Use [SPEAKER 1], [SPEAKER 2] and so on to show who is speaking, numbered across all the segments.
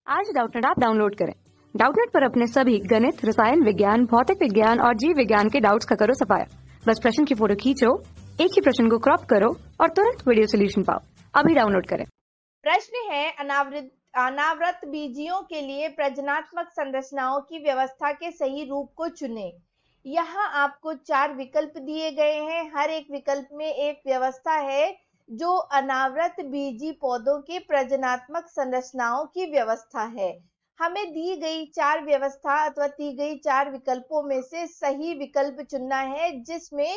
[SPEAKER 1] आज Doubtnut app download करें। Doubtnut पर अपने सभी गणित, रसायन विज्ञान, भौतिक विज्ञान और जीव विज्ञान के डाउट्स का करो सफाया। बस प्रश्न की फोटो खींचो, एक ही प्रश्न को क्रॉप करो और तुरंत वीडियो सोल्यूशन पाओ। अभी डाउनलोड करें।
[SPEAKER 2] प्रश्न है अनावृत बीजियों के लिए प्रजनात्मक संरचनाओं की व्यवस्था के सही रूप को चुनें। यहाँ आपको 4 विकल्प दिए गए हैं। हर एक विकल्प में एक व्यवस्था है जो अनावृत बीजी पौधों के प्रजनात्मक संरचनाओं की व्यवस्था है। हमें दी गई 4 व्यवस्था अथवा दी गई 4 विकल्पों में से सही विकल्प चुनना है जिसमें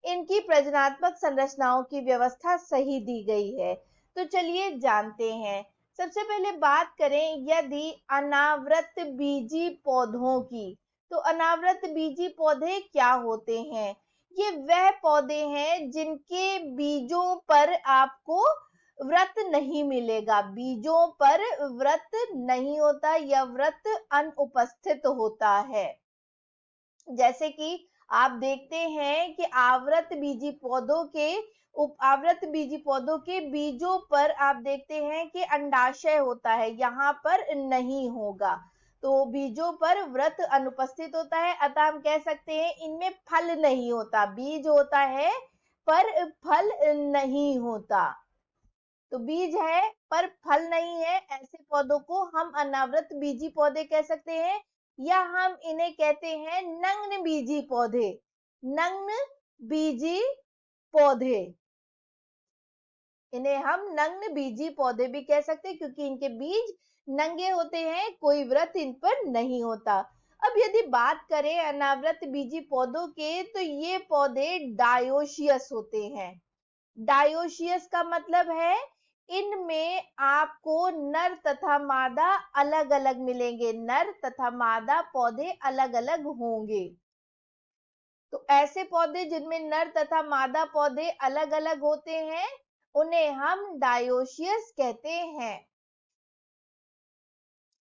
[SPEAKER 2] इनकी प्रजनात्मक संरचनाओं की व्यवस्था सही दी गई है। तो चलिए जानते हैं। सबसे पहले बात करें यदि अनावृत बीजी पौधों की, तो अनावृत बीजी पौधे क्या होते हैं? ये वह पौधे हैं जिनके बीजों पर आपको व्रत नहीं मिलेगा, बीजों पर व्रत नहीं होता या व्रत अनुपस्थित होता है। जैसे कि आप देखते हैं कि आवृत बीजी पौधों के बीजों पर आप देखते हैं कि अंडाशय होता है, यहाँ पर नहीं होगा, तो बीजों पर व्रत अनुपस्थित होता है। अतः हम कह सकते हैं इनमें फल नहीं होता, बीज होता है पर फल नहीं होता। तो बीज है पर फल नहीं है, ऐसे पौधों को हम अनावृत बीजी पौधे कह सकते हैं, या हम इन्हें कहते हैं नग्न बीजी पौधे। नग्न बीजी पौधे, इन्हें हम नग्न बीजी पौधे भी कह सकते हैं क्योंकि इनके बीज नंगे होते हैं, कोई व्रत इन पर नहीं होता। अब यदि बात करें अनावृत बीजी पौधों के, तो ये पौधे डायोशियस होते हैं। डायोशियस का मतलब है इनमें आपको नर तथा मादा अलग अलग मिलेंगे, नर तथा मादा पौधे अलग अलग होंगे। तो ऐसे पौधे जिनमें नर तथा मादा पौधे अलग अलग होते हैं उन्हें हम डायोशियस कहते हैं।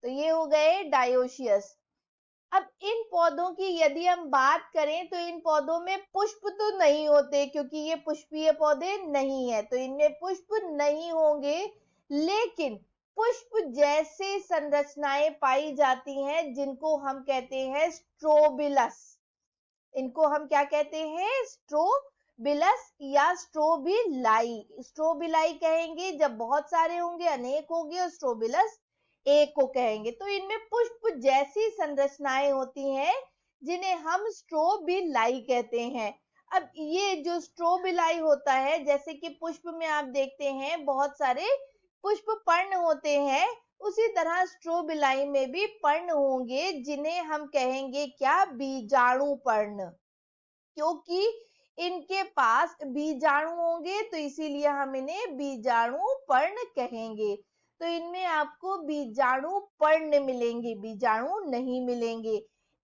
[SPEAKER 2] तो ये हो गए डायोशियस। अब इन पौधों की यदि हम बात करें तो इन पौधों में पुष्प तो नहीं होते क्योंकि ये पुष्पीय पौधे नहीं है, तो इनमें पुष्प नहीं होंगे, लेकिन पुष्प जैसे संरचनाएं पाई जाती हैं जिनको हम कहते हैं स्ट्रोबिलस। इनको हम क्या कहते हैं? स्ट्रोबिलस या स्ट्रोबिलाई। स्ट्रोबिलाई कहेंगे जब बहुत सारे होंगे, अनेक होंगे, और स्ट्रोबिलस एक को कहेंगे। तो इनमें पुष्प जैसी संरचनाएं होती हैं जिन्हें हम स्ट्रोबिलाई कहते हैं। अब ये जो स्ट्रोबिलाई होता है, जैसे कि पुष्प में आप देखते हैं बहुत सारे पुष्प पर्ण होते हैं, उसी तरह स्ट्रोबिलाई में भी पर्ण होंगे जिन्हें हम कहेंगे क्या? बीजाणु पर्ण। क्योंकि इनके पास बीजाणु होंगे तो इसीलिए हम इन्हें बीजाणु पर्ण कहेंगे। तो इनमें आपको बीजाणु पर्ण मिलेंगे, बीजाणु नहीं मिलेंगे।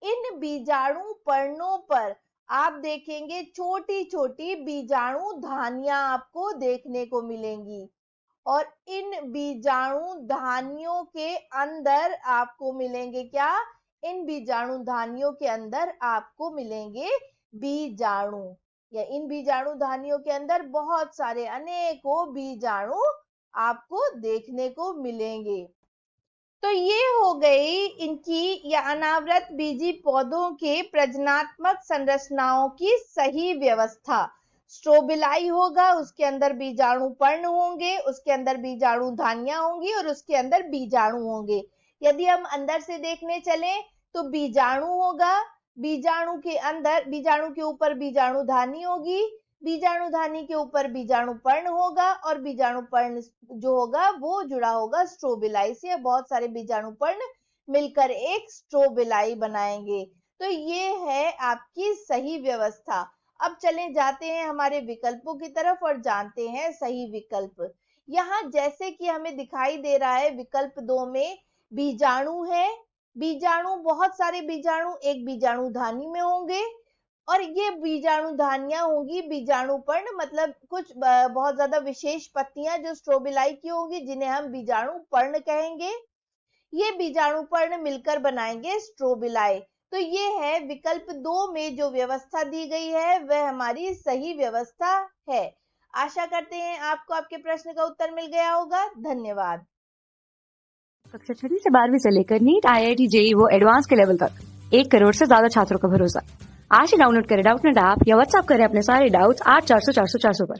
[SPEAKER 2] इन बीजाणु पर्णों पर आप देखेंगे छोटी छोटी बीजाणु धानियां आपको देखने को मिलेंगी, और इन बीजाणु धानियों के अंदर आपको मिलेंगे क्या? इन बीजाणु धानियों के अंदर आपको मिलेंगे बीजाणु, या इन बीजाणु धानियों के अंदर बहुत सारे अनेकों बीजाणु आपको देखने को मिलेंगे। तो ये हो गई इनकी या अनावृत बीजी पौधों के प्रजनात्मक संरचनाओं की सही व्यवस्था। स्ट्रोबिलाई होगा, उसके अंदर बीजाणु पर्ण होंगे, उसके अंदर बीजाणु धानियां होंगी और उसके अंदर बीजाणु होंगे। यदि हम अंदर से देखने चले तो बीजाणु होगा, बीजाणु के अंदर, बीजाणु के ऊपर बीजाणु धानी होगी, बीजाणु धानी के ऊपर बीजाणु पर्ण होगा, और बीजाणु पर्ण जो होगा वो जुड़ा होगा स्ट्रोबिलाई से। बहुत सारे बीजाणु पर्ण मिलकर एक स्ट्रोबिलाई बनाएंगे। तो ये है आपकी सही व्यवस्था। अब चले जाते हैं हमारे विकल्पों की तरफ और जानते हैं सही विकल्प। यहाँ जैसे कि हमें दिखाई दे रहा है विकल्प 2 में बीजाणु है, बीजाणु बहुत सारे बीजाणु एक बीजाणु धानी में होंगे, और ये बीजाणु धानियां होंगी बीजाणु पर्ण, मतलब कुछ बहुत ज्यादा विशेष पत्तियां जो स्ट्रोबिलाई की होंगी जिन्हें हम बीजाणु पर्ण कहेंगे। ये बीजाणु पर्ण मिलकर बनाएंगे स्ट्रोबिलाई। तो ये है विकल्प 2 में जो व्यवस्था दी गई है वह हमारी सही व्यवस्था है। आशा करते हैं आपको आपके प्रश्न का उत्तर मिल गया होगा। धन्यवाद।
[SPEAKER 1] कक्षा 6वीं से 12वीं से लेकर नीट, IIT, जेईई वो एडवांस के लेवल तक 1 करोड़ से ज्यादा छात्रों का भरोसा। आज ही डाउनलोड करें डाउटनेट ऐप या व्हाट्सएप करें अपने सारे डाउट्स 8400 400 400 पर।